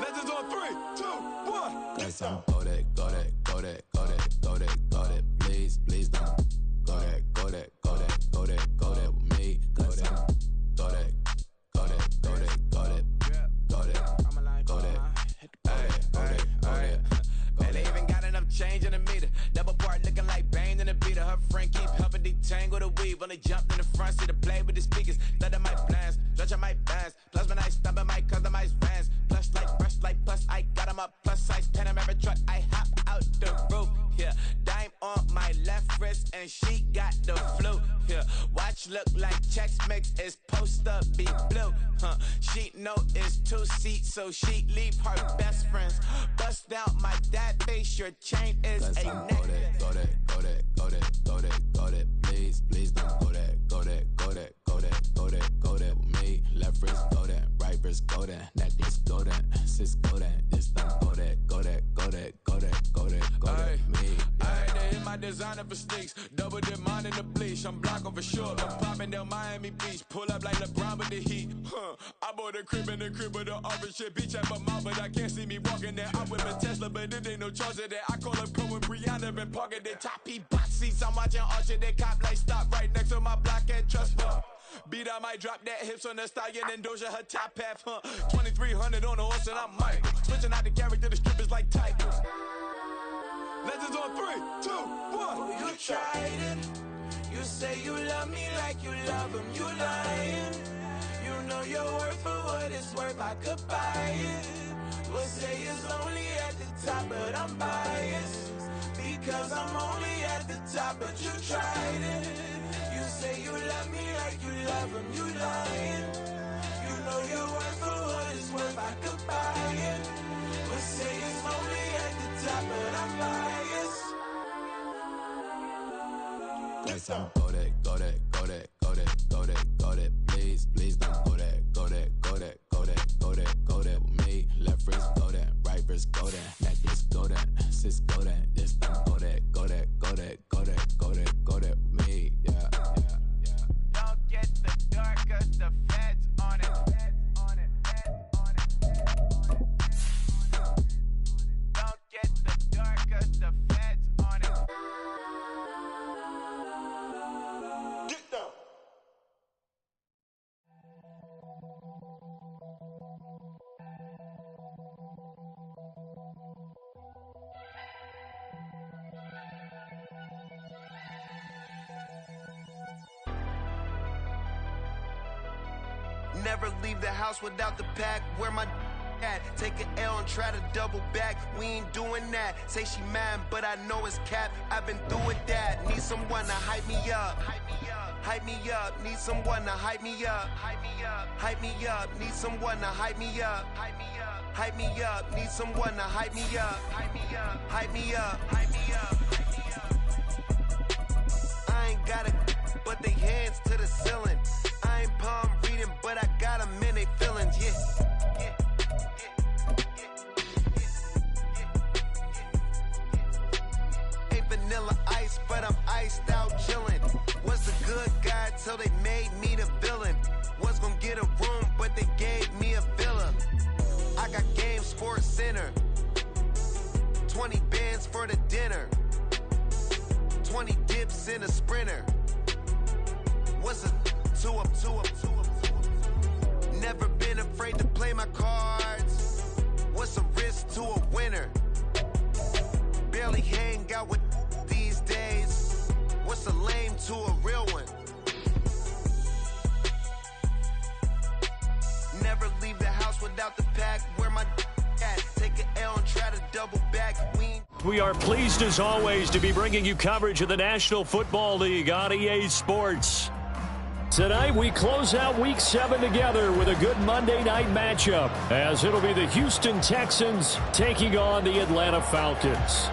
Legends on 3, 2, 1. Got some go that, go that, go that, go that, go that, go that. Please, please don't go that, go that, go that, go that, go that with me. Go that, go that, go that, go that, go that, go that, go that, go that. Man, they even got enough change in the meter. Double part looking like Bane in the beater. Her friend keep helping detangle the weave. Only jumped in the front seat to play with the speakers. Study my plans, stretch on my bands. Plus when I stumble my customized vans. Plush like brush like plus I got 'em up. Plus size Panamera truck. I hop out the roof. Yeah, dime on my left wrist and she got the flu. Yeah, watch look like Chex Mix is post up be blue. She know it's 2 seats, so she leave her best friends. Bust out my dad face. Your chain is a necklace. Go that, go that, go that, go that, go that. Please, please don't go that, go that, go that, go that, go that, go that with me. Left wrist go that, right wrist go that, necklace go that, sis go that, this don't go that, go that, go that, go that, go that, go that, me. I had to hit my designer for sneaks, double dip mine in the bleach. I'm blocking for sure. I'm popping down Miami Beach, pull up like LeBron with the heat. I bought a crib in the crib with the orange shit. Beach at my mouth, but I can't see me walking there. I whip a Tesla, but it ain't no charge of that. I call up Cohen Brianna and parking the top P box seats. I'm watching Archer, they cop like stop right next to my block and trust me. Beat I might drop that hips on the stallion and Doja her top half. 2300 on the horse and I'm Mike. Switching out the character, the strippers like Tigers. Legends on 3, 2, 1. Oh, you tried it. You say you love me like you love him. You lying. You know your worth for what it's worth. I could buy it. We'll say it's only at the top, but I'm biased. Because I'm only at the top, but you tried it. You say you love me like you love him. You lying. You know your worth for what it's worth. I could buy it. We'll say it's only at the top, but I'm biased. Got some go that, go that, go that, go that, go that, go that. Please, please don't go that, go that, go that, go that, go that, go that with me. Left wrist go that, right wrist go that, necklace go that, sis go that, this don't go that, go that, go that, go that, go that, go that with me. Yeah, yeah, yeah. Don't get the dark, cause the feds on it. Don't get the dark, cause the feds on it. Get down. Never leave the house without the pack. Where my at? Take an L and try to double back. We ain't doing that. Say she mad, but I know it's cap. I've been through with that. Need someone to hype me up. Hype me up. Hype me up. Need someone to hype me up. Hype me up. Hype me up. Need someone to hype me up. Hype me up. Hype me up. Need someone to hype me up. Hype me up. Hype me up. Hype me up. Hype me up. I ain't got it, but they hands to the ceiling. I ain't palm reading, but I got them in they feelings, yeah. Ain't vanilla ice, but I'm iced out chillin'. Was the good guy till they made me the villain. Was gonna get a room, but they gave me a villa. I got Game Sports Center. 20 bands for the dinner. 20 dips in a sprinter. What's a two up? Never been afraid to play my cards. What's a risk to a winner? Barely hang out with these days. What's a lame to a real one? Never leave the house without the pack. Where my at? Take an L and try to double back. We are pleased as always to be bringing you coverage of the National Football League on EA Sports. Tonight, we close out Week 7 together with a good Monday night matchup, as it'll be the Houston Texans taking on the Atlanta Falcons.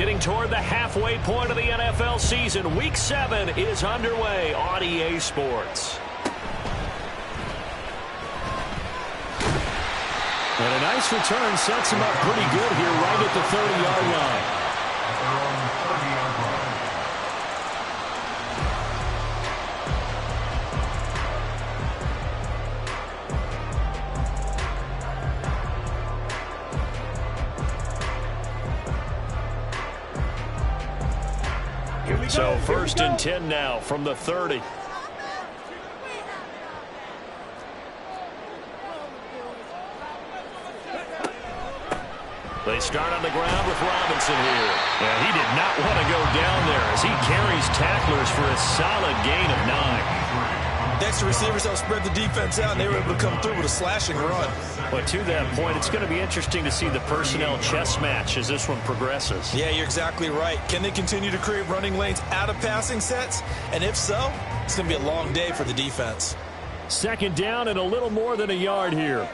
getting toward the halfway point of the NFL season. Week 7 is underway on EA Sports. And a nice return sets him up pretty good here right at the 30-yard line. So 1st and 10 now from the 30. They start on the ground with Robinson here. Yeah, he did not want to go down there as he carries tacklers for a solid gain of 9. Next receivers help spread the defense out, and they were able to come through with a slashing run. But to that point, it's going to be interesting to see the personnel chess match as this one progresses. Yeah, you're exactly right. Can they continue to create running lanes out of passing sets? And if so, it's going to be a long day for the defense. 2nd down and a little more than a yard here.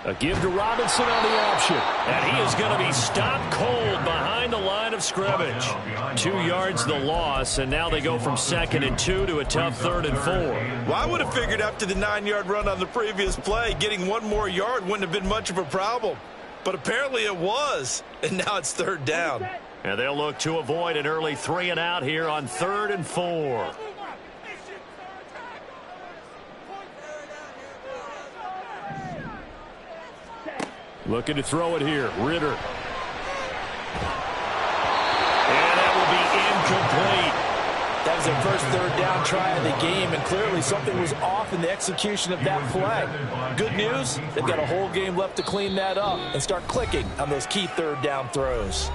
A give to Robinson on the option. And he is going to be stopped cold behind the line of scrimmage. 2 yards the loss, and now they go from 2nd and 2 to a tough 3rd and 4. Well, I would have figured after the 9-yard run on the previous play, getting 1 more yard wouldn't have been much of a problem. But apparently it was, and now it's 3rd down. And they'll look to avoid an early 3 and out here on 3rd and 4. Looking to throw it here. Ritter. And that will be incomplete. That was their first 3rd down try of the game, and clearly something was off in the execution of that play. Good news, they've got a whole game left to clean that up and start clicking on those key 3rd down throws.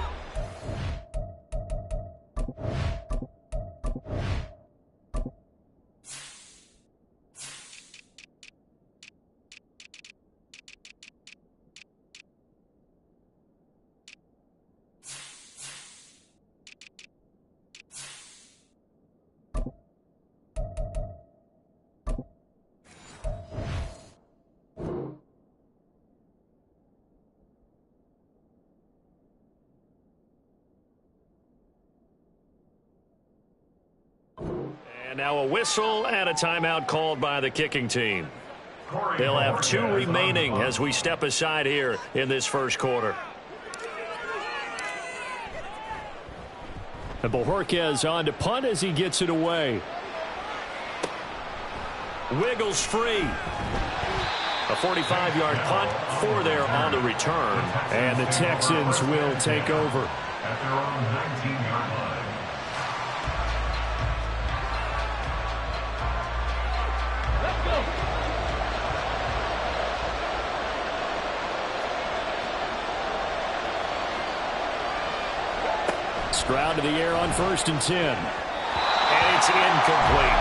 And now a whistle and a timeout called by the kicking team. They'll have 2 remaining as we step aside here in this 1st quarter. And Bojorquez on to punt as he gets it away. Wiggles free. A 45-yard punt for there on the return. And the Texans will take over. At their own 19-yard line. Stroud to the air on 1st and 10. And it's incomplete.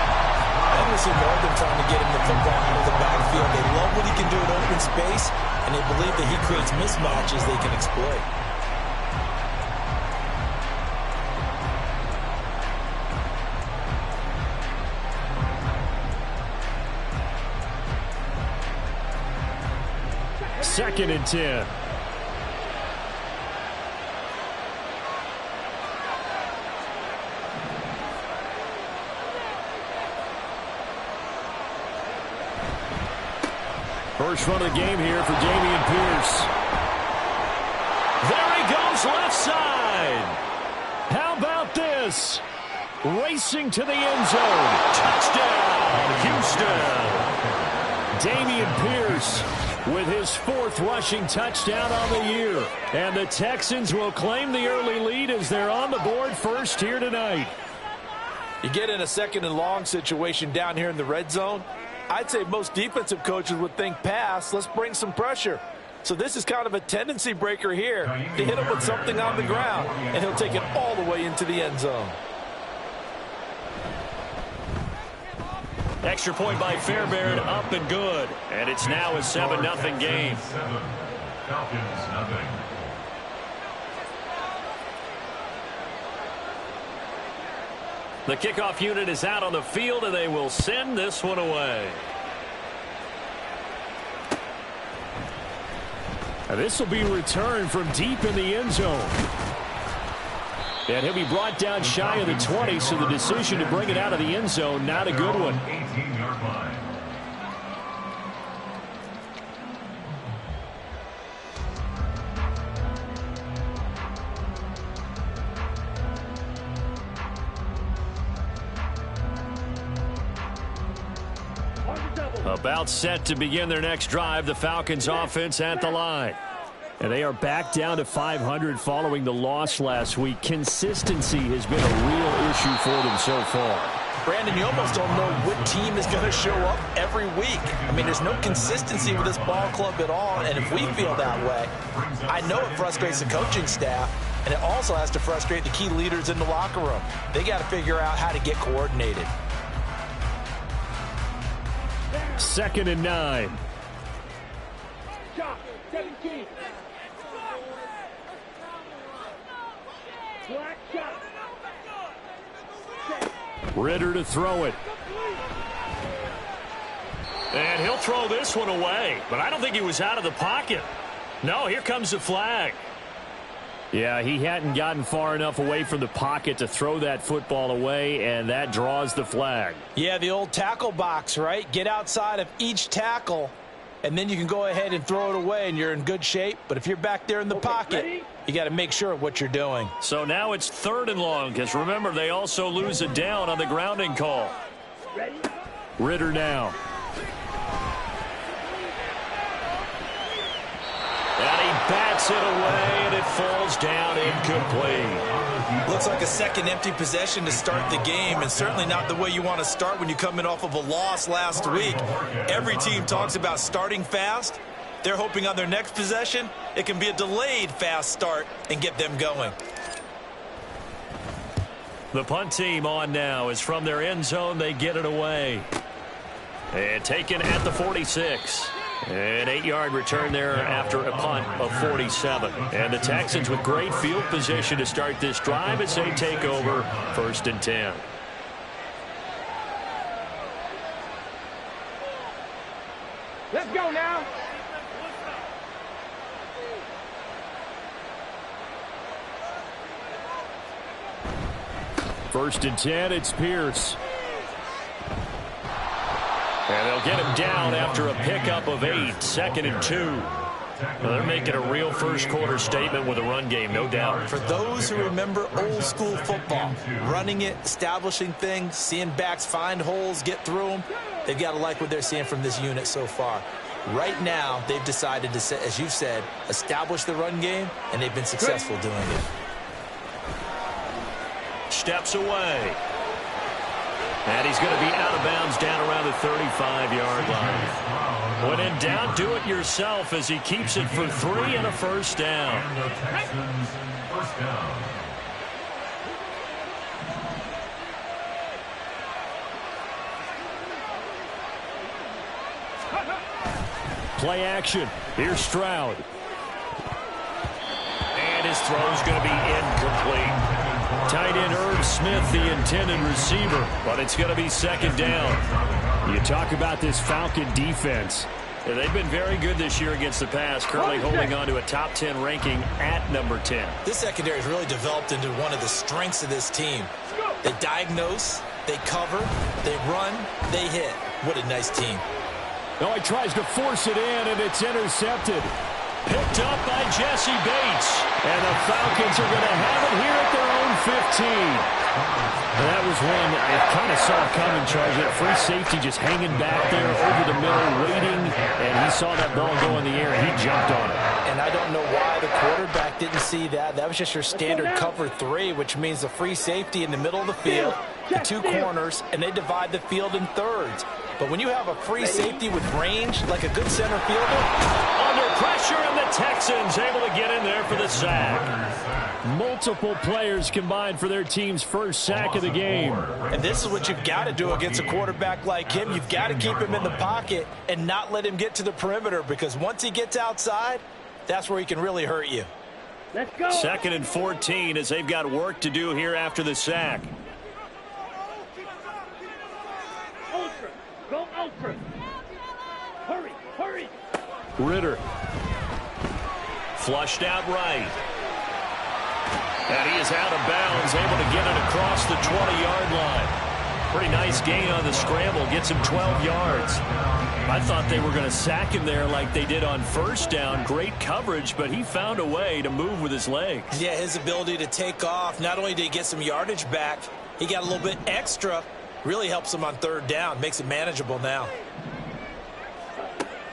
Obviously, Northern trying to get him the football out of the backfield. They love what he can do in open space, and they believe that he creates mismatches they can exploit. Second and 10. First run of the game here for Dameon Pierce. There he goes left side. How about this? Racing to the end zone. Touchdown, Houston. Dameon Pierce with his 4th rushing touchdown on the year. And the Texans will claim the early lead as they're on the board first here tonight. You get in a 2nd and long situation down here in the red zone, I'd say most defensive coaches would think pass, let's bring some pressure. So this is kind of a tendency breaker here to hit him with something on the ground, and he'll take it all the way into the end zone. Extra point by Fairbairn, up and good. And it's now a 7-0 game. Falcons, nothing. The kickoff unit is out on the field, and they will send this one away. This will be returned from deep in the end zone. And he'll be brought down shy of the 20, so the decision to bring it out of the end zone, not a good one. 18-yard line. About set to begin their next drive, the Falcons offense at the line. And they are back down to 500 following the loss last week. Consistency has been a real issue for them so far. Brandon, you almost don't know what team is going to show up every week. I mean, there's no consistency with this ball club at all, and if we feel that way, I know it frustrates the coaching staff, and it also has to frustrate the key leaders in the locker room. They got to figure out how to get coordinated. 2nd and 9. Ritter to throw it. And he'll throw this one away, but I don't think he was out of the pocket. No, here comes the flag. Yeah, he hadn't gotten far enough away from the pocket to throw that football away, and that draws the flag. Yeah, the old tackle box, right? Get outside of each tackle, and then you can go ahead and throw it away, and you're in good shape. But if you're back there in the pocket, you got to make sure of what you're doing. So now it's 3rd and long, because remember, they also lose a down on the grounding call. Ritter now. And he bats it away, and it falls down incomplete. Looks like a second empty possession to start the game, and certainly not the way you want to start when you're coming off of a loss last week. Every team talks about starting fast. They're hoping on their next possession, it can be a delayed fast start and get them going. The punt team on now is from their end zone. They get it away. And taken at the 46. An 8-yard return there after a punt of 47. And the Texans with great field position to start this drive as they take over 1st and 10. Let's go now. First and 10, it's Pierce. And they'll get him down after a pickup of 8. 2nd and 2. Well, they're making a real first-quarter statement with a run game, no doubt. For those who remember old-school football, running it, establishing things, seeing backs find holes, get through them, they've got to like what they're seeing from this unit so far. Right now, they've decided to, as you've said, establish the run game, and they've been successful doing it. Steps away. And he's going to be out of bounds down around the 35-yard line. When in doubt, do it yourself as he keeps it for 3 and a first down. And the Texans first down. Play action. Here's Stroud. And his throw's going to be incomplete. Tight end Irv Smith, the intended receiver, but it's going to be 2nd down. You talk about this Falcon defense. Yeah, they've been very good this year against the pass, currently holding on to a top 10 ranking at number 10. This secondary has really developed into one of the strengths of this team. They diagnose, they cover, they run, they hit. What a nice team. Oh, he tries to force it in, and it's intercepted. Picked up by Jesse Bates. And the Falcons are going to have it here at their own 15. That was one I kind of saw coming, Charles. That free safety just hanging back there over the middle, waiting. And he saw that ball go in the air, and he jumped on it. And I don't know why the quarterback didn't see that. That was just your standard cover 3, which means the free safety in the middle of the field, the 2 corners, and they divide the field in thirds. But when you have a free safety with range, like a good center fielder, under pressure, and the Texans able to get in there for the sack. Multiple players combined for their team's first sack of the game. And this is what you've got to do against a quarterback like him. You've got to keep him in the pocket and not let him get to the perimeter, because once he gets outside, that's where he can really hurt you. Let's go. 2nd and 14 as they've got work to do here after the sack. Ultra. Go Ultra. Hurry, hurry. Ritter. Flushed out right. And he is out of bounds, able to get it across the 20-yard line. Pretty nice gain on the scramble. Gets him 12 yards. I thought they were going to sack him there like they did on first down. Great coverage, but he found a way to move with his legs. Yeah, his ability to take off. Not only did he get some yardage back, he got a little bit extra. Really helps him on third down. Makes it manageable now.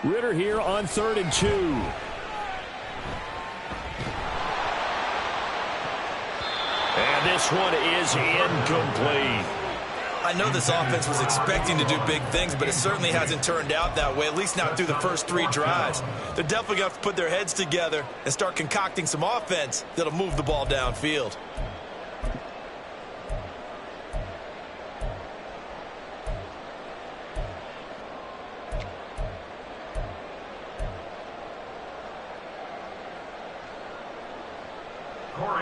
Ritter here on 3rd and 2. And this one is incomplete. I know this offense was expecting to do big things, but it certainly hasn't turned out that way, at least not through the first 3 drives. They're definitely going to have to put their heads together and start concocting some offense that'll move the ball downfield.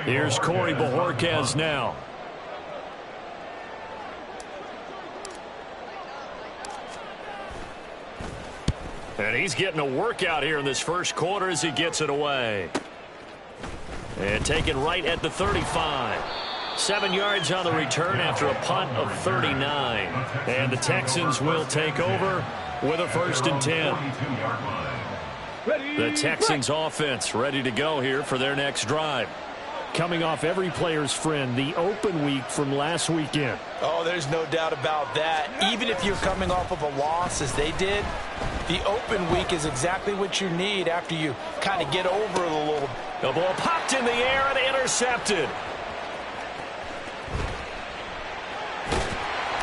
Here's Corey Bojorquez now. And he's getting a workout here in this first quarter as he gets it away. And taken right at the 35. 7 yards on the return after a punt of 39. And the Texans will take over with a 1st and 10. The Texans offense ready to go here for their next drive. Coming off every player's friend, the open week from last weekend. Oh, there's no doubt about that. Even if you're coming off of a loss as they did, the open week is exactly what you need after you kind of get over it a little. The ball popped in the air and intercepted.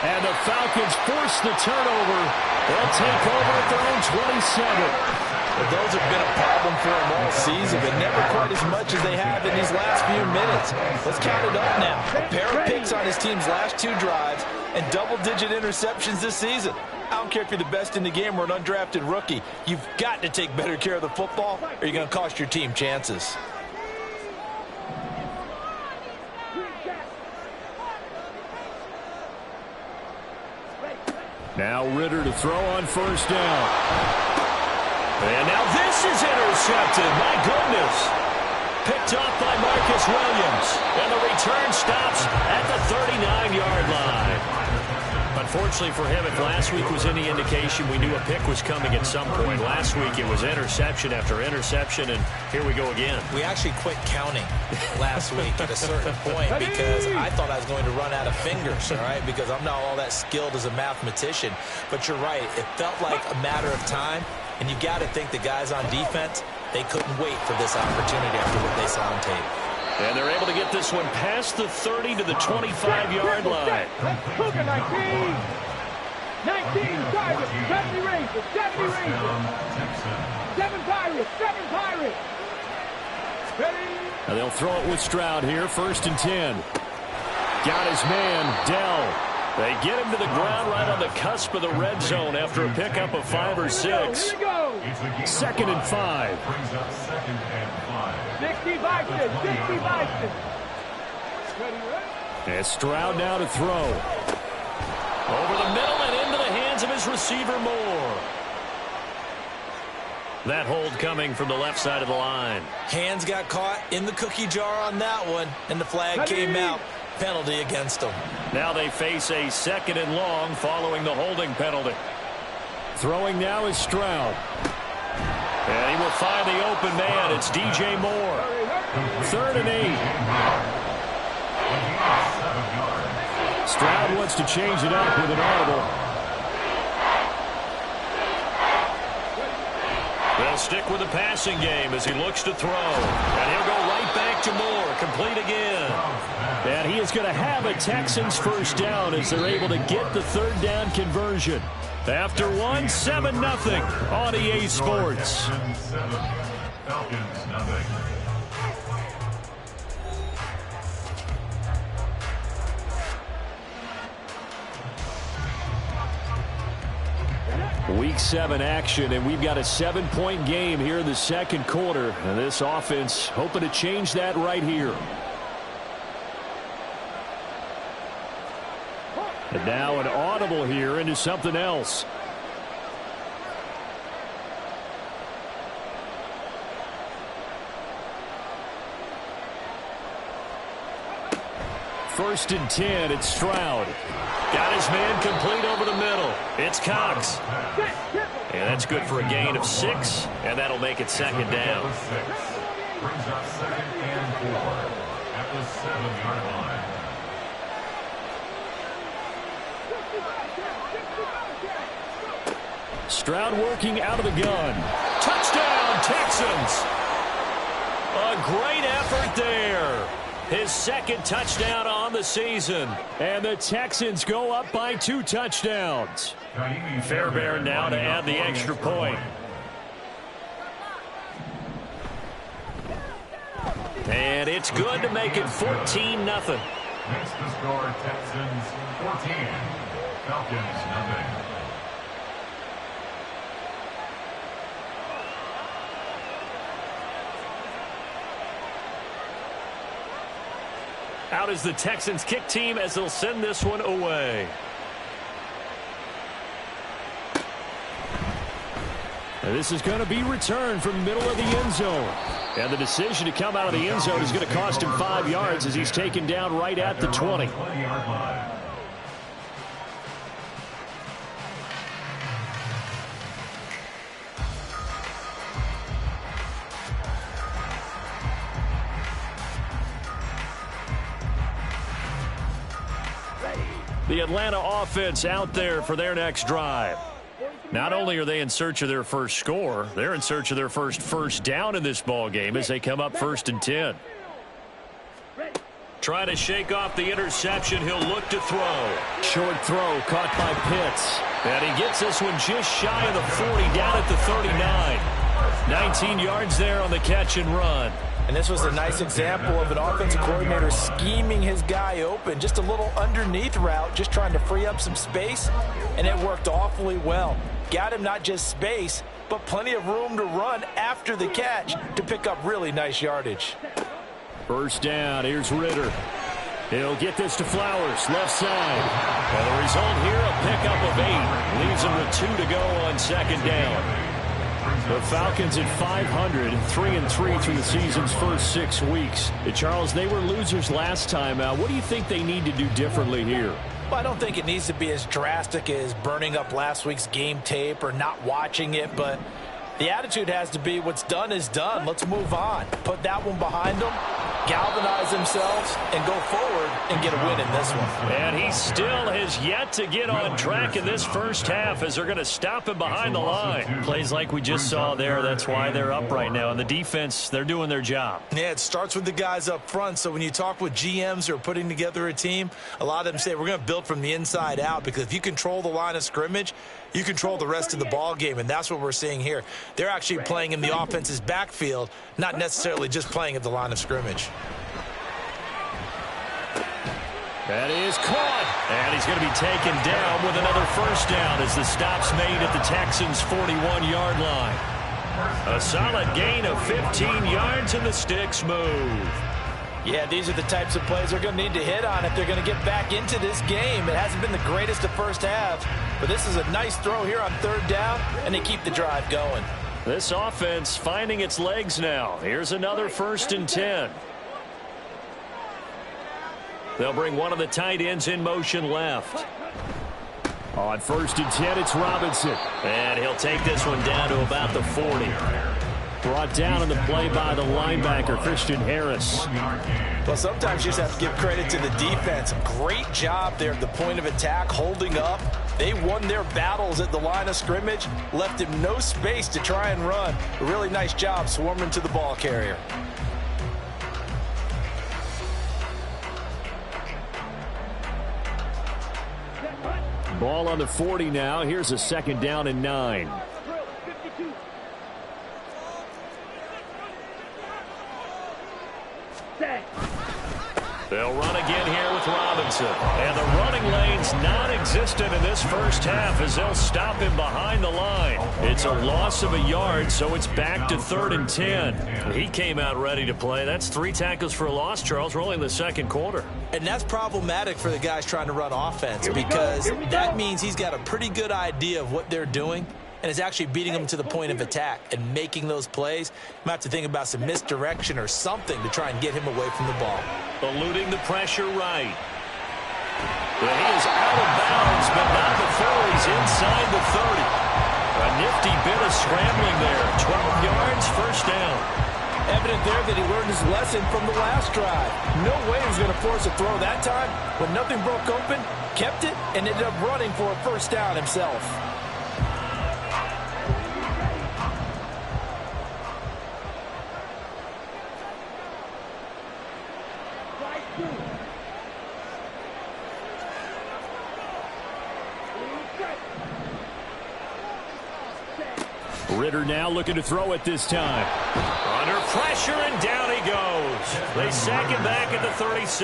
And the Falcons force the turnover. They'll take over at their own 27. But those have been a problem for them all season, but never quite as much as they have in these last few minutes. Let's count it up now. A pair of picks on his team's last 2 drives and double-digit interceptions this season. I don't care if you're the best in the game or an undrafted rookie. You've got to take better care of the football or you're going to cost your team chances. Now Ritter to throw on 1st down. And now this is intercepted. My goodness. Picked off by Marcus Williams. And the return stops at the 39-yard line. Unfortunately for him, if last week was any indication, we knew a pick was coming at some point. Last week it was interception after interception, and here we go again. We actually quit counting last week at a certain point because I thought I was going to run out of fingers, all right, because I'm not all that skilled as a mathematician. But you're right. It felt like a matter of time. And you got to think the guys on defense, they couldn't wait for this opportunity after what they saw on tape. And they're able to get this one past the 30 to the 25-yard line. Look at 19. 19 Tigers, 70 Rangers, 70 Rangers. 7 Pirates, 7 Pirates. Ready? Now they'll throw it with Stroud here, 1st and 10. Got his man, Dell. They get him to the ground right on the cusp of the red zone after a pickup of 5 or 6. 2nd and 5. 60 Bison, 60 Bison. And Stroud now to throw. Over the middle and into the hands of his receiver Moore. That hold coming from the left side of the line. Hands got caught in the cookie jar on that one, and the flag came out. Penalty against them. Now they face a 2nd and long following the holding penalty. Throwing now is Stroud. And he will find the open man. It's DJ Moore. 3rd and 8. Stroud wants to change it up with an audible. They'll stick with the passing game as he looks to throw. And he'll go right back to Moore. Complete again. And he is going to have a Texans 1st down as they're able to get the 3rd down conversion. After 1, 7-0 on EA Sports. Week 7 action, and we've got a 7-point game here in the 2nd quarter. And this offense hoping to change that right here. And now an audible here into something else. 1st and 10. It's Stroud. Got his man complete over the middle. It's Cox. And that's good for a gain of 6, and that'll make it 2nd down. Brings up 2nd and 4 at the 7-yard line. Stroud working out of the gun. Touchdown, Texans! A great effort there. His 2nd touchdown on the season. And the Texans go up by 2 touchdowns. Fairbairn now to add the extra point. And it's good to make it 14-0. Makes the score Texans 14, Falcons nothing. Out is the Texans kick team as they'll send this one away. And this is going to be returned from the middle of the end zone. And the decision to come out of the end zone is going to cost him 5 yards as he's taken down right at the 20. 20-yard line. The Atlanta offense out there for their next drive. Not only are they in search of their first score, they're in search of their first down in this ball game as they come up 1st and 10. Trying to shake off the interception. He'll look to throw. Short throw caught by Pitts. And he gets this one just shy of the 40 down at the 39. 19 yards there on the catch and run. And this was a nice example of an offensive coordinator scheming his guy open. Just a little underneath route, just trying to free up some space, and it worked awfully well. Got him not just space, but plenty of room to run after the catch to pick up really nice yardage. 1st down, here's Ritter. He'll get this to Flowers, left side. And the result here, a pickup of 8. Leaves him with 2 to go on 2nd down. The Falcons at 500, 3-3 through the season's first 6 weeks. Charles, they were losers last time out. What do you think they need to do differently here? Well, I don't think it needs to be as drastic as burning up last week's game tape or not watching it, but the attitude has to be what's done is done. Let's move on. Put that one behind them, galvanize themselves, and go forward and get a win in this one. And he still has yet to get on track in this first half as they're going to stop him behind the line. Plays like we just saw there. That's why they're up right now. And the defense, they're doing their job. Yeah, it starts with the guys up front. So when you talk with GMs who are putting together a team, a lot of them say we're going to build from the inside out, because if you control the line of scrimmage, you control the rest of the ball game, and that's what we're seeing here. They're actually playing in the offense's backfield, not necessarily just playing at the line of scrimmage. That is caught, and he's going to be taken down with another 1st down as the stop's made at the Texans' 41-yard line. A solid gain of 15 yards, and the sticks move. Yeah, these are the types of plays they're going to need to hit on if they're going to get back into this game. It hasn't been the greatest of first halves, but this is a nice throw here on 3rd down, and they keep the drive going. This offense finding its legs now. Here's another 1st and 10. They'll bring one of the tight ends in motion left. On 1st and 10, it's Robinson. And he'll take this one down to about the 40. Brought down in the play by the linebacker, Christian Harris. Well, sometimes you just have to give credit to the defense. Great job there at the point of attack, holding up. They won their battles at the line of scrimmage, left him no space to try and run. A really nice job swarming to the ball carrier. Ball on the 40 now. Here's a 2nd down and 9. They'll run again here with Robinson. And the running lane's non-existent in this first half as they'll stop him behind the line. It's a loss of a yard, so it's back to 3rd and 10. He came out ready to play. That's 3 tackles for a loss, Charles, rolling the 2nd quarter. And that's problematic for the guys trying to run offense, because that means he's got a pretty good idea of what they're doing and is actually beating them to the point of attack and making those plays. You might have to think about some misdirection or something to try and get him away from the ball. eluding the pressure right. And he is out of bounds, but not before he's inside the 30. A nifty bit of scrambling there. 12 yards, first down. Evident there that he learned his lesson from the last drive. No way he was going to force a throw that time. When nothing broke open, kept it, and ended up running for a first down himself. Ritter now looking to throw it this time. Under pressure, and down he goes. They sack him back at the 36.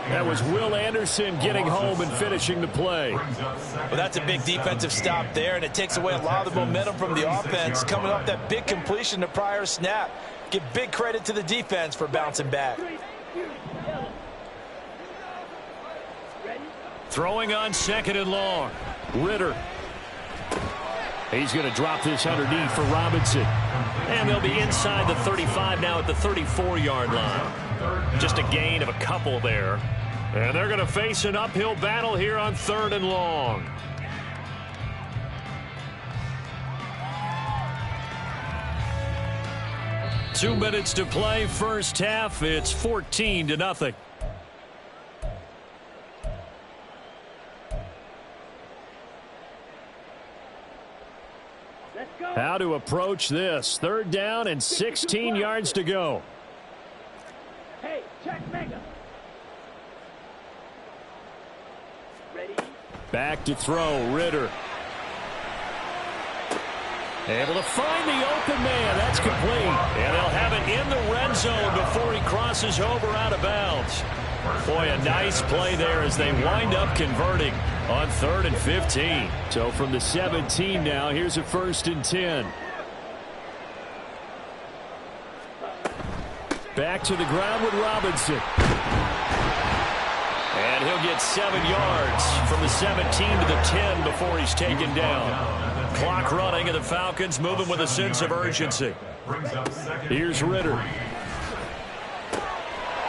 That was Will Anderson getting home and finishing the play. Well, that's a big defensive stop there, and it takes away a lot of the momentum from the offense coming off that big completion the prior snap. Give big credit to the defense for bouncing back. Throwing on second and long. Ritter. He's going to drop this underneath for Robinson. And they'll be inside the 35 now at the 34-yard line. Just a gain of a couple there. And they're going to face an uphill battle here on third and long. Two minutes to play, first half. It's 14-0. How to approach this. Third down and 16 yards to go. Hey, check mega. Ready? Back to throw, Ritter. Able to find the open man. That's complete. And they'll have it in the red zone before he crosses over out of bounds. Boy, a nice play there as they wind up converting on 3rd and 15. So from the 17 now, here's a 1st and 10. Back to the ground with Robinson. And he'll get 7 yards from the 17 to the 10 before he's taken down. Clock running, and the Falcons moving with a sense of urgency. Here's Ritter.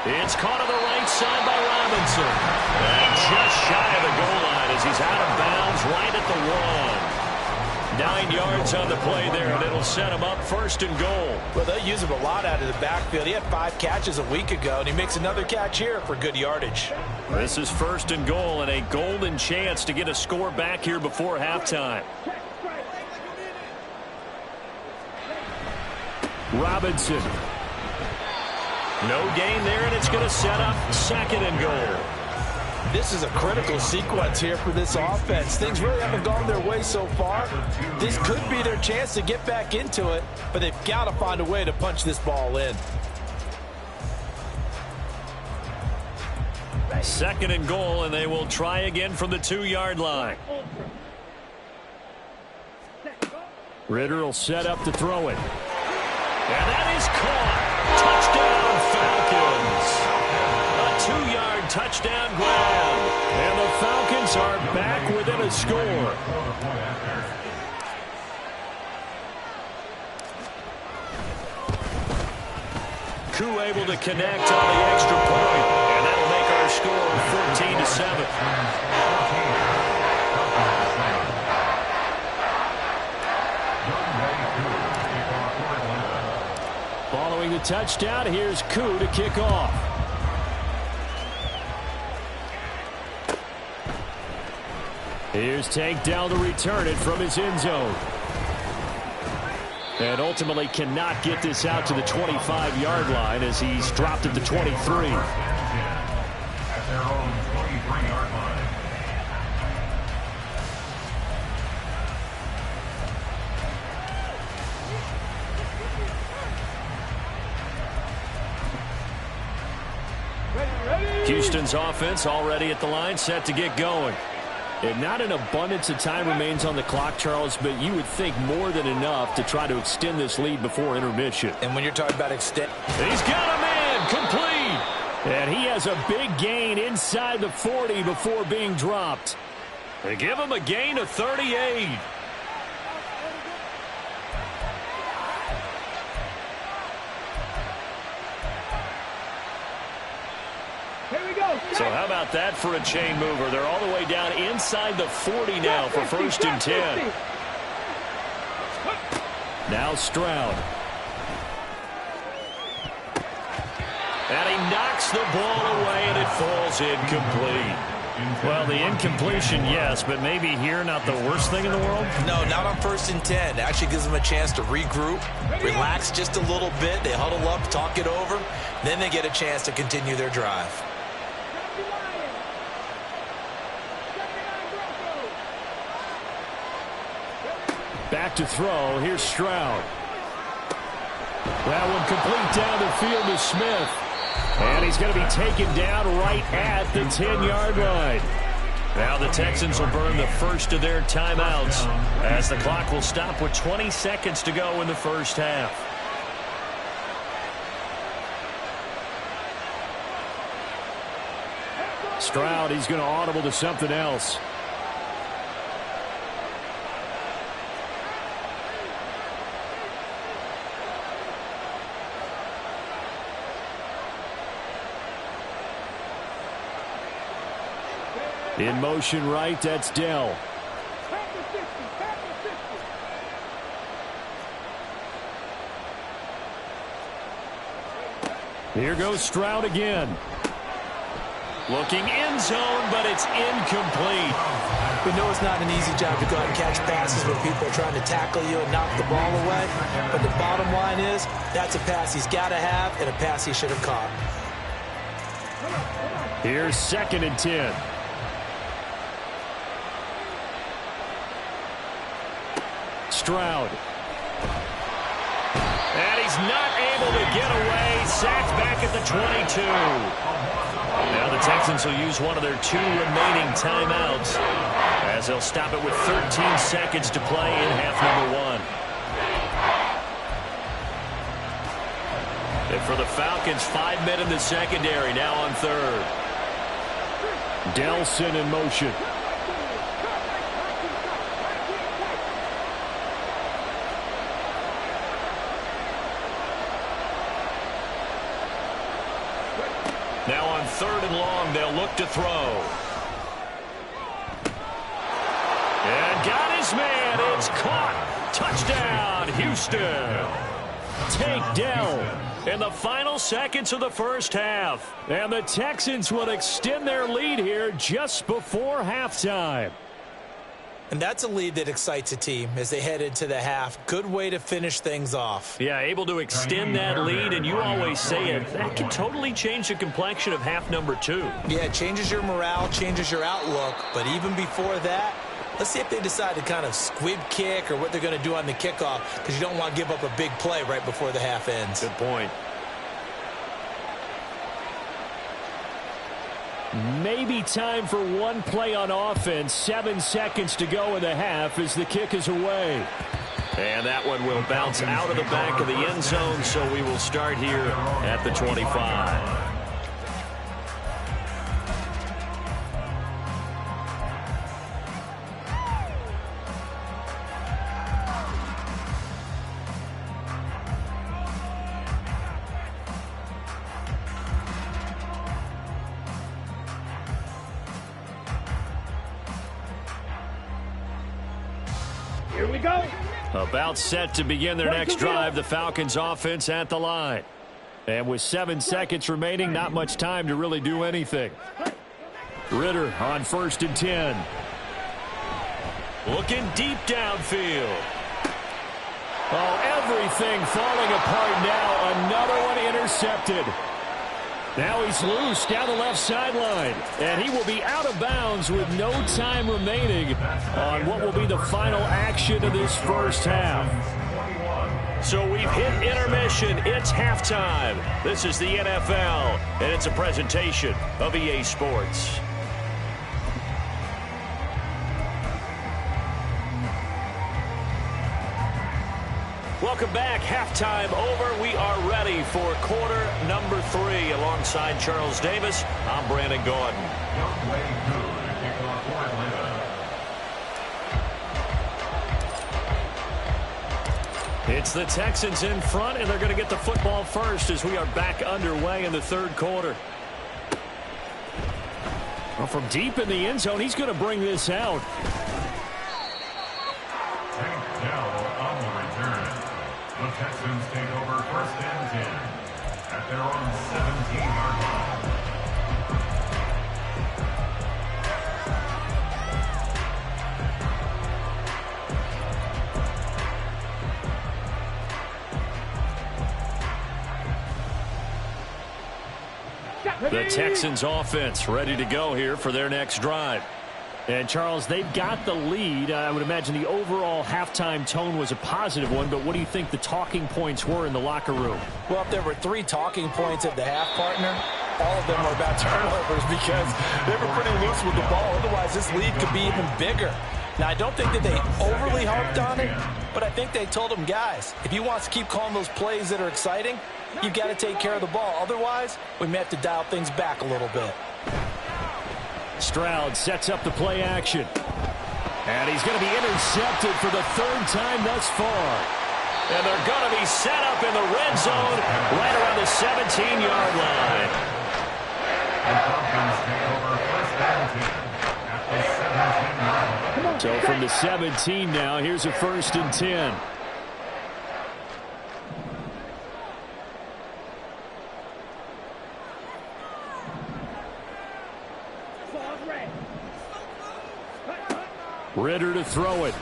It's caught on the right side by Robinson. And just shy of the goal line as he's out of bounds right at the 1. 9 yards on the play there, and it'll set him up 1st and goal. Well, they use him a lot out of the backfield. He had 5 catches a week ago, and he makes another catch here for good yardage. This is 1st and goal, and a golden chance to get a score back here before halftime. Robinson. No gain there, and it's going to set up 2nd and goal. This is a critical sequence here for this offense. Things really haven't gone their way so far. This could be their chance to get back into it, but they've got to find a way to punch this ball in. 2nd and goal, and they will try again from the 2-yard line. Ritter will set up to throw it. And that is caught. Touchdown, Falcons. A 2-yard touchdown grab. And the Falcons are back within a score. Koo able to connect on the extra point. And that'll make our score 14-7. Following the touchdown, here's Koo to kick off. Here's Tank down to return it from his end zone. And ultimately cannot get this out to the 25-yard line as he's dropped at the 23. At their own 23-yard line. Houston's offense already at the line, set to get going. And not an abundance of time remains on the clock, Charles, but you would think more than enough to try to extend this lead before intermission. And when you're talking about extend... He's got a man, complete. And he has a big gain inside the 40 before being dropped. They give him a gain of 38. Here we go. So how about that for a chain mover? They're all the way down inside the 40 now for 1st and 10. Now Stroud. And he knocks the ball away, and it falls incomplete. Well, the incompletion, yes, but maybe here not the worst thing in the world? No, not on 1st and 10. Actually gives them a chance to regroup, relax just a little bit. They huddle up, talk it over. Then they get a chance to continue their drive. Back to throw. Here's Stroud. That one complete down the field to Smith. And he's going to be taken down right at the 10-yard line. Now the Texans will burn the first of their timeouts as the clock will stop with 20 seconds to go in the first half. Stroud, he's going to audible to something else. In motion right, that's Dell. Here goes Stroud again. Looking end zone, but it's incomplete. We know it's not an easy job to go out and catch passes when people are trying to tackle you and knock the ball away. But the bottom line is, that's a pass he's got to have and a pass he should have caught. Here's 2nd and 10. Stroud. And he's not able to get away. Sacked back at the 22. Now the Texans will use one of their 2 remaining timeouts as they'll stop it with 13 seconds to play in half number 1. And for the Falcons, 5 men in the secondary, now on 3rd. Delson in motion. Now on 3rd and long, they'll look to throw. And got his man. It's caught. Touchdown, Houston. Take Dell in the final seconds of the first half. And the Texans will extend their lead here just before halftime. And that's a lead that excites a team as they head into the half. Good way to finish things off. Yeah, able to extend that lead, and you always say it, that can totally change the complexion of half number 2. Yeah, it changes your morale, changes your outlook. But even before that, let's see if they decide to kind of squib kick or what they're going to do on the kickoff, because you don't want to give up a big play right before the half ends. Good point. Maybe time for one play on offense. 7 seconds to go in the half as the kick is away. And that one will bounce out of the back of the end zone, so we will start here at the 25. Here we go. About set to begin their next drive, the Falcons offense at the line. And with 7 seconds remaining, not much time to really do anything. Ritter on 1st and 10. Looking deep downfield. Oh, everything falling apart now. Another one intercepted. Now he's loose down the left sideline. And he will be out of bounds with no time remaining on what will be the final action of this first half. So we've hit intermission. It's halftime. This is the NFL, and it's a presentation of EA Sports. Welcome back. Halftime over. We are ready for quarter number 3. Alongside Charles Davis, I'm Brandon Gordon. It's the Texans in front, and they're going to get the football first as we are back underway in the third quarter. Well, from deep in the end zone, he's going to bring this out. ATL on the return. The Texans take over 1st and 10 at their own 17-yard line. The Texans offense ready to go here for their next drive. And, Charles, they've got the lead. I would imagine the overall halftime tone was a positive one, but what do you think the talking points were in the locker room? Well, if there were 3 talking points at the half, partner, all of them were about turnovers because they were pretty loose with the ball. Otherwise, this lead could be even bigger. Now, I don't think that they overly harped on it, but I think they told them, guys, if you want to keep calling those plays that are exciting, you've got to take care of the ball. Otherwise, we may have to dial things back a little bit. Stroud sets up the play action. And he's going to be intercepted for the 3rd time thus far. And they're going to be set up in the red zone right around the 17-yard line. So from the 17 now, here's a 1st and 10. Ritter to throw it.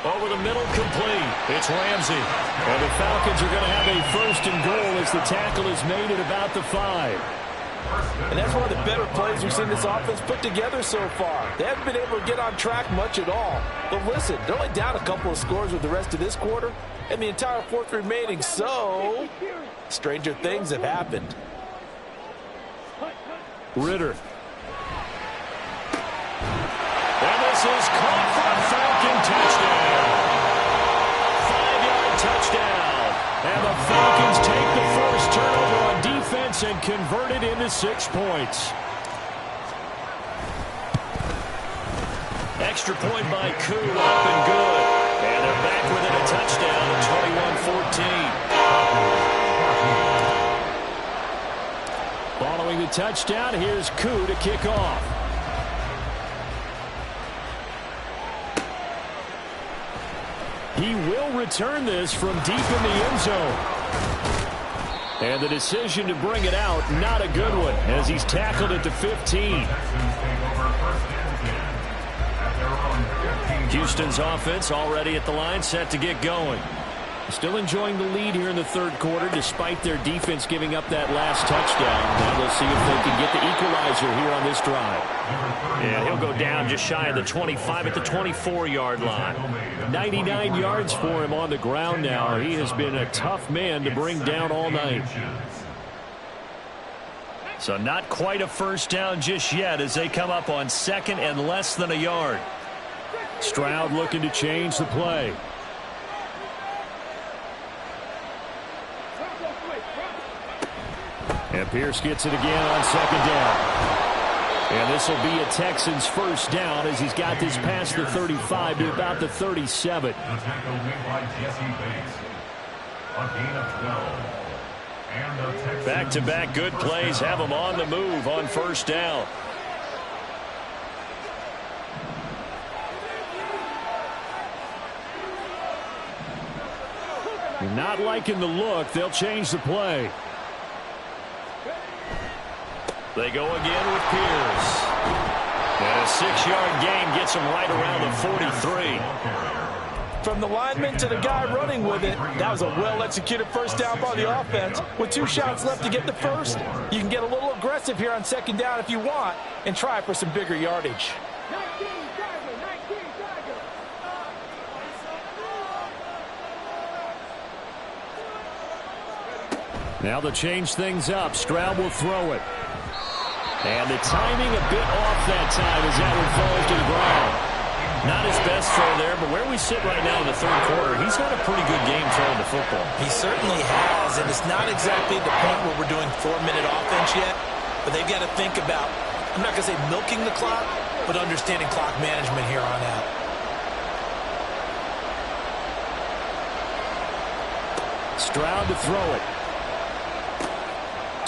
Over the middle, complete. It's Ramsey. And the Falcons are going to have a 1st and goal as the tackle is made at about the 5. And that's one of the better plays we've seen this offense put together so far. They haven't been able to get on track much at all. But listen, they're only down a couple of scores with the rest of this quarter and the entire 4th remaining. So, stranger things have happened. Ritter. And this is caught for a Falcon touchdown. 5-yard touchdown. And the Falcons take the first turnover on defense and convert it into 6 points. Extra point by Koo, up and good. And they're back within a touchdown at 21-14. Following the touchdown, here's Koo to kick off. He will return this from deep in the end zone. And the decision to bring it out, not a good one, as he's tackled at the 15. Houston's offense already at the line, set to get going. Still enjoying the lead here in the 3rd quarter, despite their defense giving up that last touchdown. Now they'll see if they can get the equalizer here on this drive. Yeah, he'll go down just shy of the 25 at the 24-yard line. 99 yards for him on the ground now. He has been a tough man to bring down all night. So not quite a 1st down just yet as they come up on 2nd and less than a yard. Stroud looking to change the play. And Pierce gets it again on 2nd down. And this will be a Texans 1st down as he's got this past the 35 to about the 37. The tackle made by Jesse Bates. A gain of 12. Back-to-back good plays have him on the move on 1st down. Not liking the look. They'll change the play. They go again with Pierce. And a 6-yard gain gets him right around the 43. From the lineman to the guy running with it, that was a well-executed 1st down by the offense. With 2 shots left to get the 1st, you can get a little aggressive here on 2nd down if you want and try for some bigger yardage. Now they'll change things up. Stroud will throw it. And the timing a bit off that time as that one falls to the ground. Not his best throw there, but where we sit right now in the 3rd quarter, he's had a pretty good game throwing the football. He certainly has, and it's not exactly the point where we're doing 4-minute offense yet, but they've got to think about, I'm not going to say milking the clock, but understanding clock management here on out. Stroud to throw it.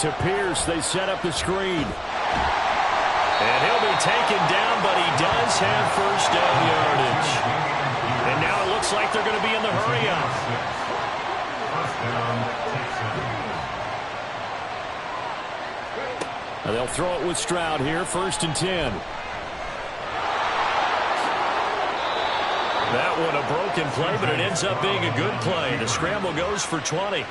To Pierce, they set up the screen. And he'll be taken down, but he does have first down yardage. And now it looks like they're going to be in the hurry-up. First down, Texans. They'll throw it with Stroud here, 1st and 10. That one a broken play, but it ends up being a good play. The scramble goes for 20.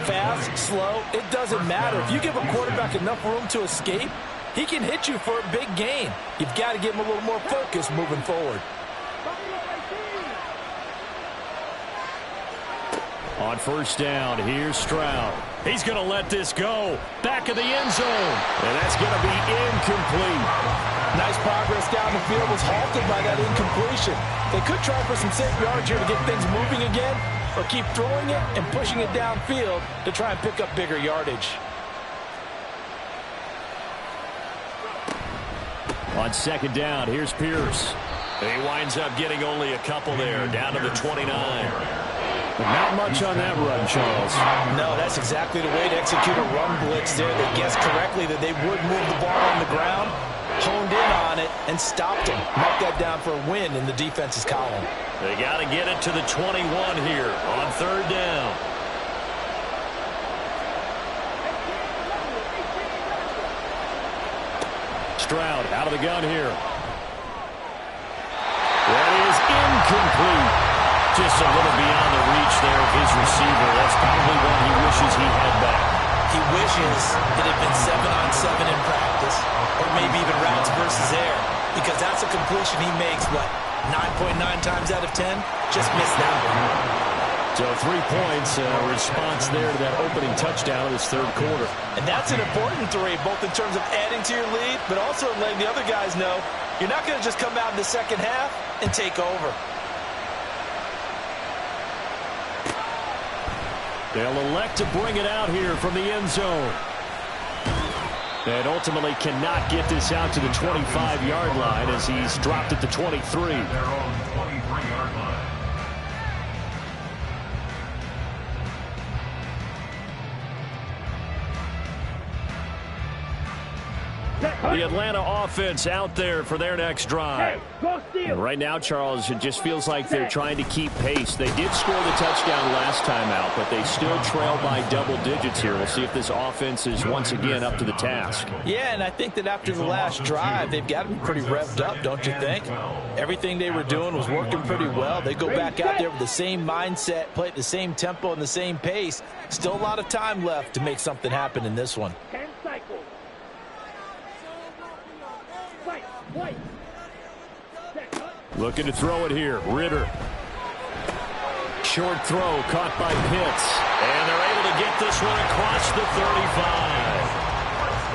Fast, slow, it doesn't matter. If you give a quarterback enough room to escape, he can hit you for a big gain. You've got to give him a little more focus moving forward. On 1st down, here's Stroud. He's going to let this go. Back of the end zone. And that's going to be incomplete. Nice progress down the field, was halted by that incompletion. They could try for some safe yards here to get things moving again, or keep throwing it and pushing it downfield to try and pick up bigger yardage. On 2nd down, here's Pierce. He winds up getting only a couple there, down to the 29. But not much on that run, Charles. No, that's exactly the way to execute a run blitz there. They guessed correctly that they would move the ball on the ground, honed in on it, and stopped him. Mark that down for a win in the defense's column. They got to get it to the 21 here on 3rd down. Stroud out of the gun here. That is incomplete. Just a little beyond the reach there of his receiver. That's probably one he wishes he had back. He wishes it had been 7-on-7 in practice, or maybe even routes versus air, because that's a completion he makes, what, 9.9 times out of 10? Just missed that one. So 3 points, response there to that opening touchdown in this 3rd quarter. And that's an important 3, both in terms of adding to your lead, but also letting the other guys know you're not going to just come out in the second half and take over. They'll elect to bring it out here from the end zone. And ultimately cannot get this out to the 25-yard line as he's dropped at the 23. Their own 23-yard line. The Atlanta offense out there for their next drive. And right now, Charles, it just feels like they're trying to keep pace. They did score the touchdown last time out, but they still trail by double digits here. We'll see if this offense is once again up to the task. Yeah, and I think that after the last drive, they've got to be pretty revved up, don't you think? Everything they were doing was working pretty well. They go back out there with the same mindset, play at the same tempo and the same pace. Still a lot of time left to make something happen in this one. 10 cycles. Looking to throw it here. Ritter. Short throw caught by Pitts. And they're able to get this one across the 35.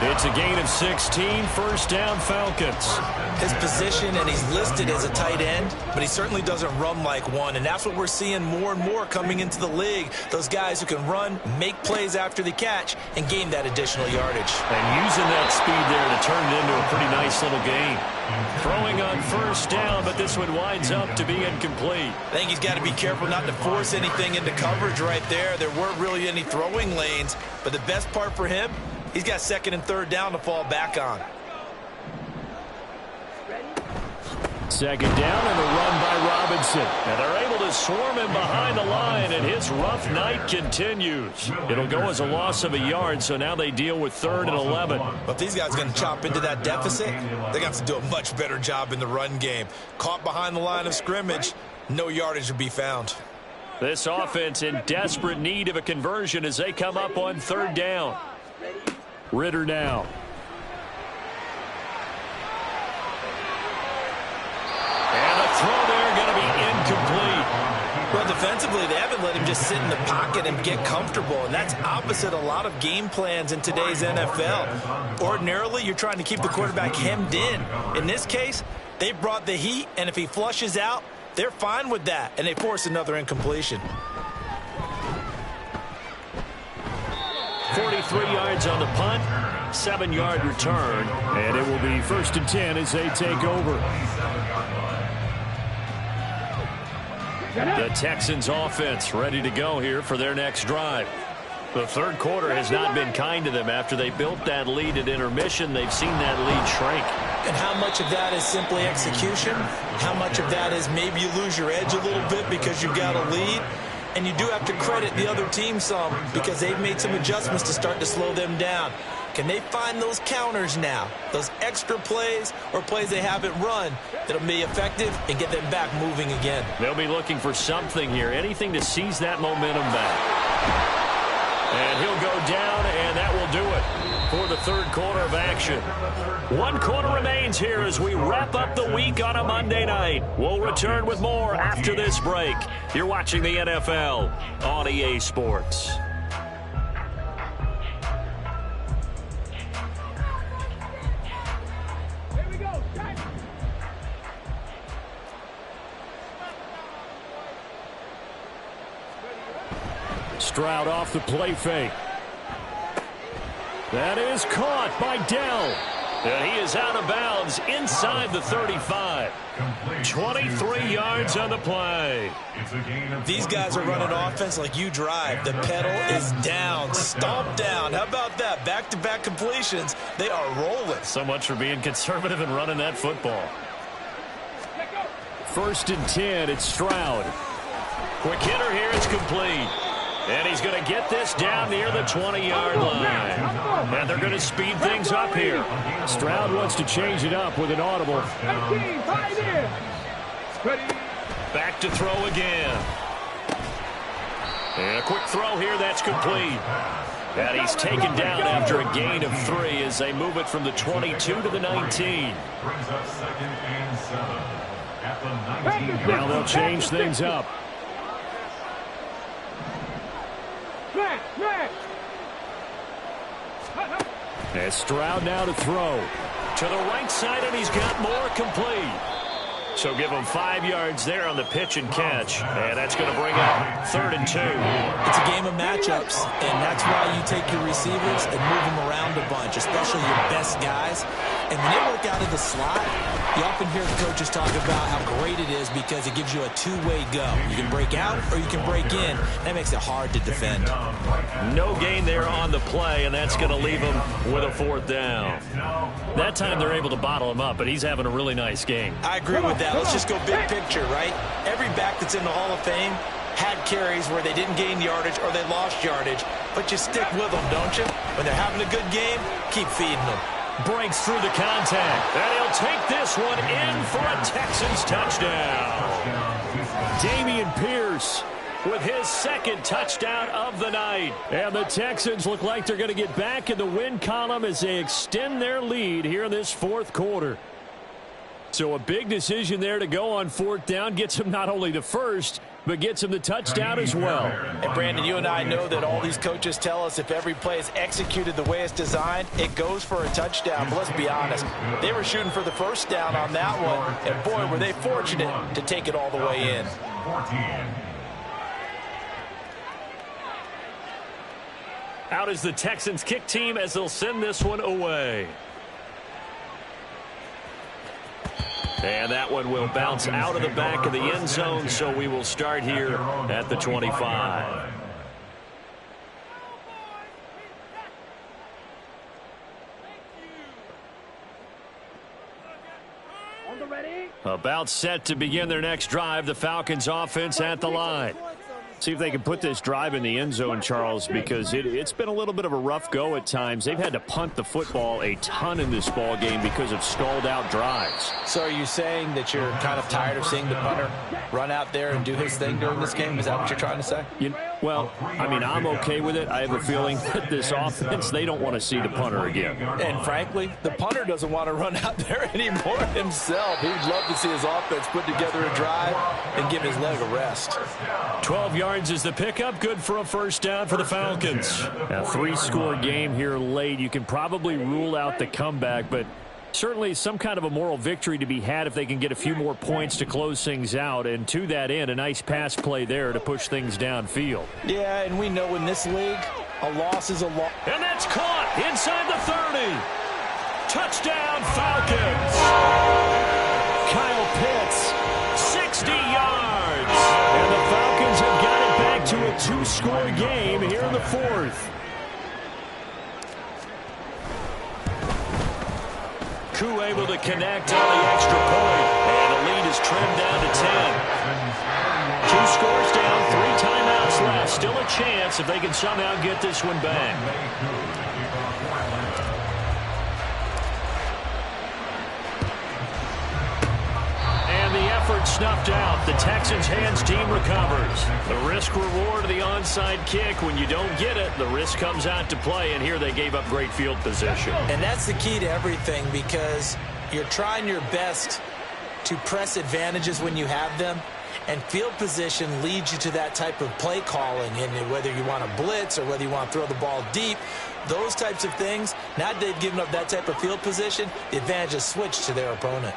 It's a gain of 16. 1st down, Falcons. His position, and he's listed as a tight end, but he certainly doesn't run like one, and that's what we're seeing more and more coming into the league. Those guys who can run, make plays after the catch, and gain that additional yardage. And using that speed there to turn it into a pretty nice little gain. Throwing on 1st down, but this one winds up to be incomplete. I think he's got to be careful not to force anything into coverage right there. There weren't really any throwing lanes, but the best part for him, he's got 2nd and 3rd down to fall back on. 2nd down and a run by Robinson. And they're able to swarm him behind the line, and his rough night continues. It'll go as a loss of a yard, so now they deal with 3rd and 11. But if these guys are going to chop into that deficit, they're going to have to do a much better job in the run game. Caught behind the line of scrimmage, no yardage to be found. This offense in desperate need of a conversion as they come up on 3rd down. Ritter now. And the throw there going to be incomplete. Well, defensively, they haven't let him just sit in the pocket and get comfortable, and that's opposite a lot of game plans in today's NFL. Ordinarily, you're trying to keep the quarterback hemmed in. In this case, they brought the heat, and if he flushes out, they're fine with that, and they force another incompletion. 43 yards on the punt, 7-yard return, and it will be 1st and 10 as they take over. The Texans offense ready to go here for their next drive. The third quarter has not been kind to them. After they built that lead at intermission, they've seen that lead shrink. And how much of that is simply execution? How much of that is maybe you lose your edge a little bit because you've got a lead? And you do have to credit the other team some because they've made some adjustments to start to slow them down. Can they find those counters now, those extra plays or plays they haven't run that'll be effective and get them back moving again? They'll be looking for something here, anything to seize that momentum back. And he'll go down, and that will do it for the third quarter of action. 1 quarter remains here as we wrap up the week on a Monday night. We'll return with more after this break. You're watching the NFL on EA Sports. Stroud off the play fake. That is caught by Dell. And he is out of bounds inside the 35. 23 yards on the play. These guys are running offense like you drive. The pedal is down, stomped down. How about that? Back-to-back completions. They are rolling. So much for being conservative and running that football. 1st and 10, it's Stroud. Quick hitter here, it's complete. And he's going to get this down near the 20-yard line. And they're going to speed things up here. Stroud wants to change it up with an audible. Back to throw again. And a quick throw here, that's complete. And he's taken down after a gain of 3 as they move it from the 22 to the 19. Now they'll change things up. And Stroud now to throw. To the right side, and he's got more, complete. So give him 5 yards there on the pitch and catch. And that's going to bring up 3rd and 2. It's a game of matchups, and that's why you take your receivers and move them around a bunch, especially your best guys. And when they work out of the slot, you often hear coaches talk about how great it is because it gives you a two-way go. You can break out or you can break in. That makes it hard to defend. No gain there on the play, and that's going to leave him with a 4th down. That time they're able to bottle him up, but he's having a really nice game. I agree with that. Let's just go big picture, right? Every back that's in the Hall of Fame had carries where they didn't gain yardage or they lost yardage, but you stick with them, don't you? When they're having a good game, keep feeding them. Breaks through the contact, and he'll take this one in for a Texans touchdown. Dameon Pierce with his 2nd touchdown of the night. And the Texans look like they're going to get back in the win column as they extend their lead here in this 4th quarter. So a big decision there to go on 4th down. Gets him not only the first, but gets him the touchdown as well. And Brandon, you and I know that all these coaches tell us if every play is executed the way it's designed, it goes for a touchdown. But let's be honest, they were shooting for the 1st down on that one, and boy, were they fortunate to take it all the way in. Out is the Texans kick team as they'll send this one away. And that one will bounce out of the back of the end zone, so we will start here at the 25. About set to begin their next drive, the Falcons offense at the line. See if they can put this drive in the end zone, Charles, because it's been a little bit of a rough go at times. They've had to punt the football a ton in this ball game because of stalled out drives. So are you saying that you're kind of tired of seeing the punter run out there and do his thing during this game? Is that what you're trying to say? Well, I mean, I'm okay with it. I have a feeling that this offense, they don't want to see the punter again. And frankly, the punter doesn't want to run out there anymore himself. He would love to see his offense put together a drive and give his leg a rest. 12 yards is the pickup. Good for a 1st down for the Falcons. A 3-score game here late. You can probably rule out the comeback, but certainly some kind of a moral victory to be had if they can get a few more points to close things out. And to that end, a nice pass play there to push things downfield. Yeah, and we know in this league, a loss is a loss. And that's caught inside the 30. Touchdown, Falcons. Kyle Pitts, 60 yards. And the Falcons have got it back to a two-score game here in the fourth. Koo able to connect on the extra point, and the lead is trimmed down to 10. 2 scores down, 3 timeouts left. Still a chance if they can somehow get this one back. And the effort snuffed out. The Texans' hands team recovers. The risk-reward of the onside kick. When you don't get it, the risk comes out to play, and here they gave up great field position. And that's the key to everything, because you're trying your best to press advantages when you have them, and field position leads you to that type of play calling. And whether you want to blitz or whether you want to throw the ball deep, those types of things, now that they've given up that type of field position, the advantage is switched to their opponent.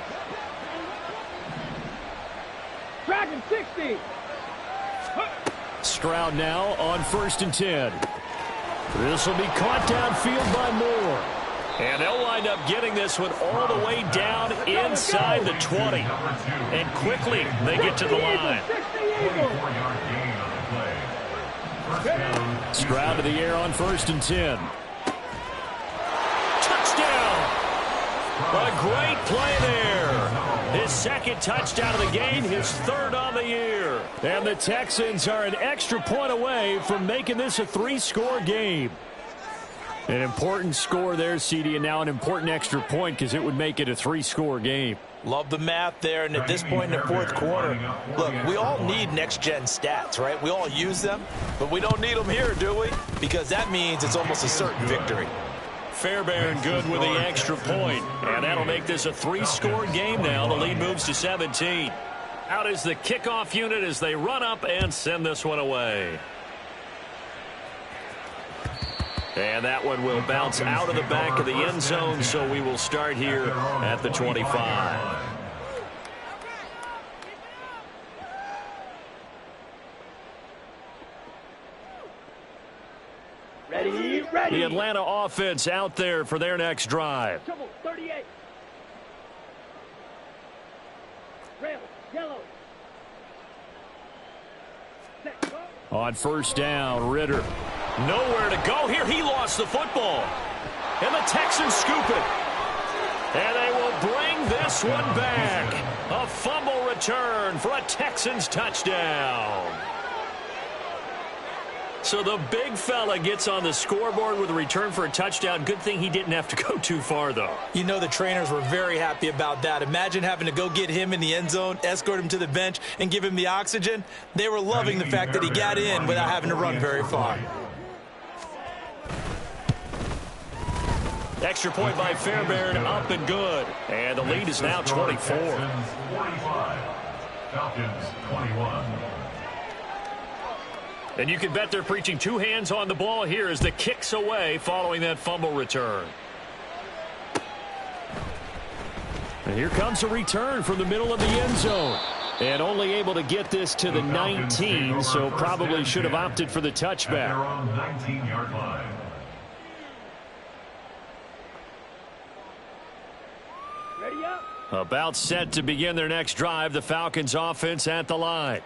Dragon 60. Stroud now on 1st and 10. This will be caught downfield by Moore. And they'll wind up getting this one all the way down inside the 20. And quickly they get to the line. Stroud to the air on 1st and 10. Touchdown! A great play there. His second touchdown of the game, his 3rd on the year. And the Texans are an extra point away from making this a 3-score game. An important score there, CD, and now an important extra point because it would make it a 3-score game. Love the math there, and at this point in the 4th quarter, look, we all need next-gen stats, right? We all use them, but we don't need them here, do we? Because that means it's almost a certain victory. Fairbairn good with the extra point, and that'll make this a 3-score game now. The lead moves to 17. Out is the kickoff unit as they run up and send this one away. And that one will bounce out of the back of the end zone, so we will start here at the 25. Ready. The Atlanta offense out there for their next drive. Trouble 38. Red, yellow. Set, go. On 1st down, Ritter. Nowhere to go here. He lost the football. And the Texans scoop it. And they will bring this one back. A fumble return for a Texans touchdown. So the big fella gets on the scoreboard with a return for a touchdown. Good thing he didn't have to go too far, though. You know the trainers were very happy about that. Imagine having to go get him in the end zone, escort him to the bench, and give him the oxygen. They were loving the fact that he got in without having to run very far. Extra point by Fairbairn, up and good. And the lead is now 24. 45. Falcons 21. And you can bet they're preaching 2 hands on the ball here as the kick's away following that fumble return. And here comes a return from the middle of the end zone. And only able to get this to the 19, so probably should have opted for the touchback. They're on 19-yard line. Ready up. About set to begin their next drive, the Falcons offense at the line.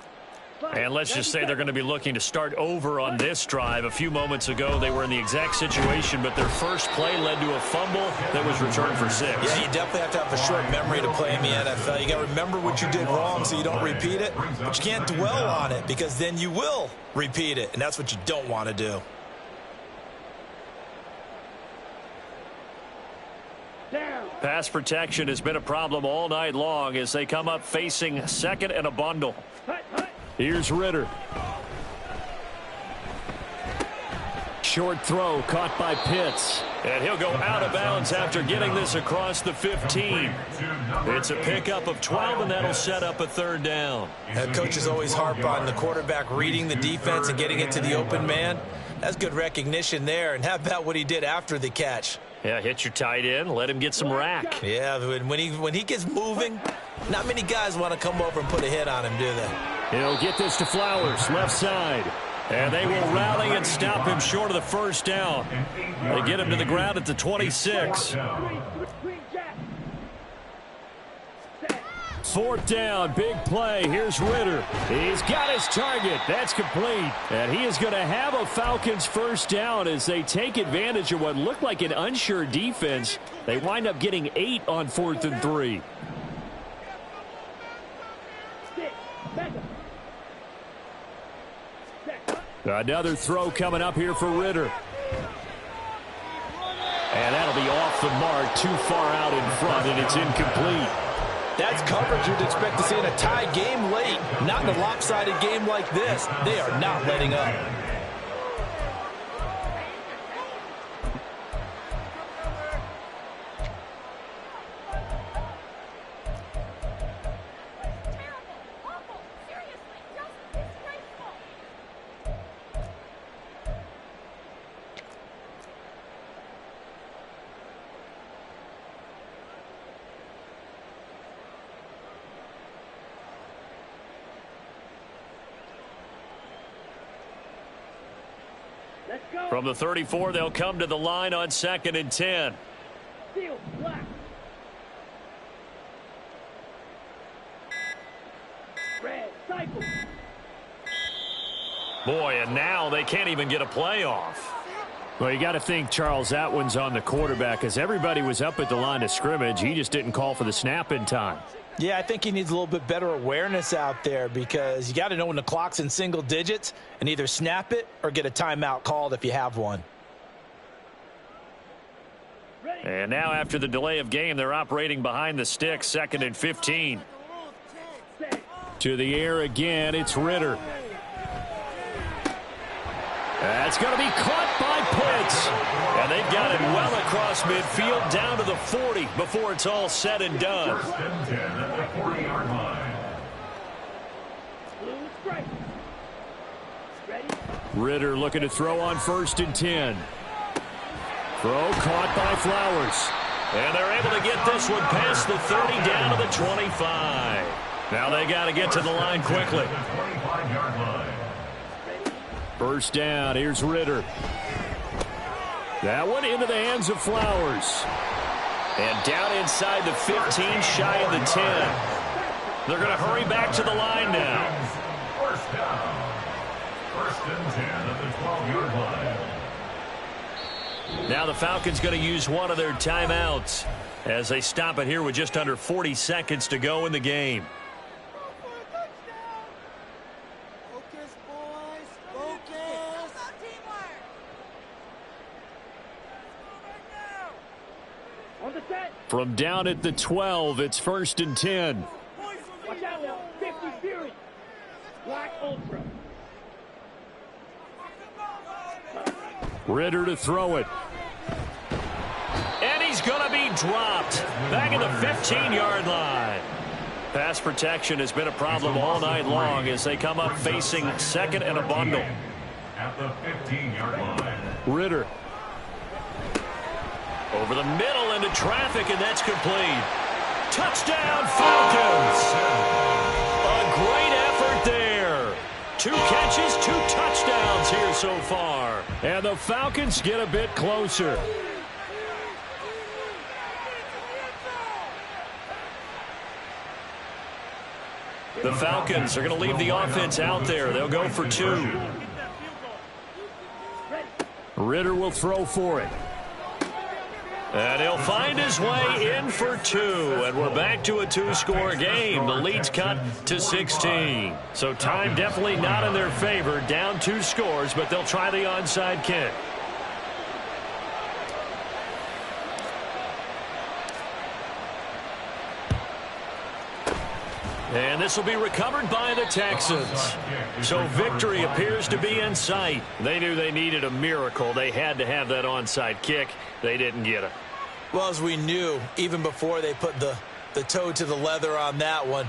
And let's just say they're going to be looking to start over on this drive. A few moments ago, they were in the exact situation, but their first play led to a fumble that was returned for 6. Yeah, you definitely have to have a short memory to play in the NFL. You got to remember what you did wrong so you don't repeat it, but you can't dwell on it because then you will repeat it, and that's what you don't want to do. Down. Pass protection has been a problem all night long as they come up facing 2nd and a bundle. Hut, hut. Here's Ritter. Short throw caught by Pitts. And he'll go out of bounds after getting this across the 15. It's a pickup of 12, and that'll set up a 3rd down. Coaches always harp on the quarterback reading the defense and getting it to the open man. That's good recognition there. And how about what he did after the catch? Yeah, hit your tight end, let him get some rack. Yeah, when he gets moving, not many guys want to come over and put a hit on him, do they? He'll get this to Flowers, left side. And they will rally and stop him short of the 1st down. They get him to the ground at the 26. 4th down, big play. Here's Ritter. He's got his target. That's complete. And he is going to have a Falcons 1st down as they take advantage of what looked like an unsure defense. They wind up getting 8 on 4th and 3. Another throw coming up here for Ritter. And that'll be off the mark, too far out in front, and it's incomplete. That's coverage you'd expect to see in a tie game late. Not in a lopsided game like this. They are not letting up. From the 34, they'll come to the line on 2nd and 10. Steel, black. Red, cycle. Boy, and now they can't even get a play off. Well, you got to think, Charles, that one's on the quarterback as everybody was up at the line of scrimmage. He just didn't call for the snap in time. Yeah, I think he needs a little bit better awareness out there because you got to know when the clock's in single digits and either snap it or get a timeout called if you have one. And now after the delay of game, they're operating behind the sticks, 2nd and 15. To the air again, it's Ritter. That's going to be caught by Pitts. And they've got it well across midfield down to the 40 before it's all said and done. 1st and 10 at the 40-yard line. Ritter looking to throw on 1st and 10. Throw caught by Flowers. And they're able to get this one past the 30 down to the 25. Now they got to get to the line quickly. 25-yard line. 1st down, here's Ritter. That one into the hands of Flowers. And down inside the 15, shy of the 10. They're going to hurry back to the line now. 1st down. 1st and 10 at the 12-yard line. Now the Falcons going to use one of their timeouts as they stop it here with just under 40 seconds to go in the game. From down at the 12, it's 1st and 10. Watch out now, 50 Fury. Black Ultra. Ritter to throw it. And he's going to be dropped. Back at the 15-yard line. Pass protection has been a problem all night long as they come up facing 2nd and a bundle. At the 15-yard line. Ritter. Over the middle into traffic, and that's complete. Touchdown, Falcons! A great effort there. 2 catches, 2 touchdowns here so far. And the Falcons get a bit closer. The Falcons are going to leave the offense out there. They'll go for 2. Ritter will throw for it. And he'll find his way in for 2. And we're back to a 2-score game. The lead's cut to 16. So time definitely not in their favor. Down 2 scores, but they'll try the onside kick. And this will be recovered by the Texans. So victory appears to be in sight. They knew they needed a miracle. They had to have that onside kick. They didn't get it. Well, as we knew, even before they put the toe to the leather on that one,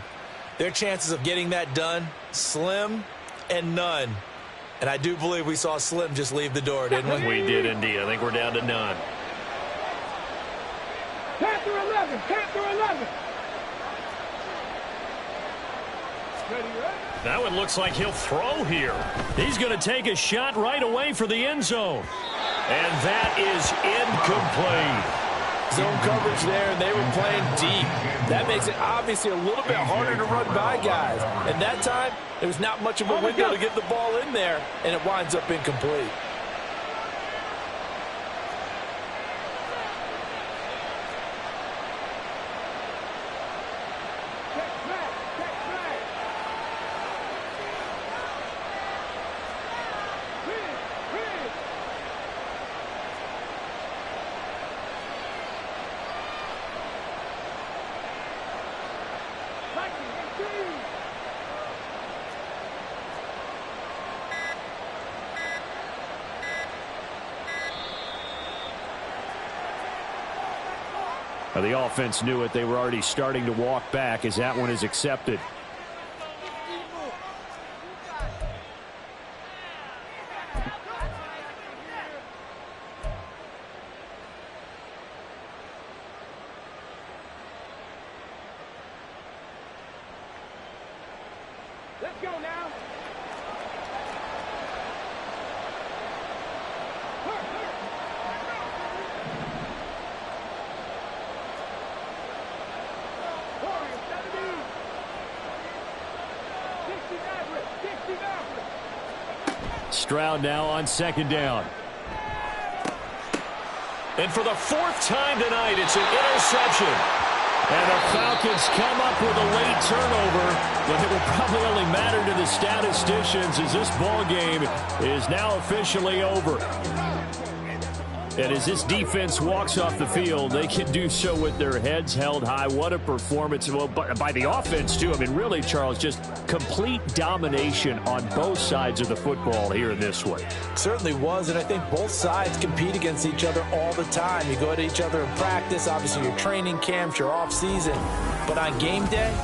their chances of getting that done, slim and none. And I do believe we saw Slim just leave the door, didn't we? We did indeed. I think we're down to none. Panther 11, Panther 11. That one looks like he'll throw here. He's going to take a shot right away for the end zone. And that is incomplete. Zone coverage there, and they were playing deep. That makes it obviously a little bit harder to run by guys. And that time, there was not much of a window to get the ball in there, and it winds up incomplete. The offense knew it. They were already starting to walk back as that one is accepted. Let's go now. Stroud now on second down. And for the fourth time tonight, it's an interception. And the Falcons come up with a late turnover, but it will probably only matter to the statisticians as this ball game is now officially over. And as this defense walks off the field, they can do so with their heads held high. What a performance. Well, by the offense, too. I mean, really, Charles, just complete domination on both sides of the football here in this one. Certainly was, and I think both sides compete against each other all the time. You go at each other in practice, obviously your training camps, your off season. But on game day,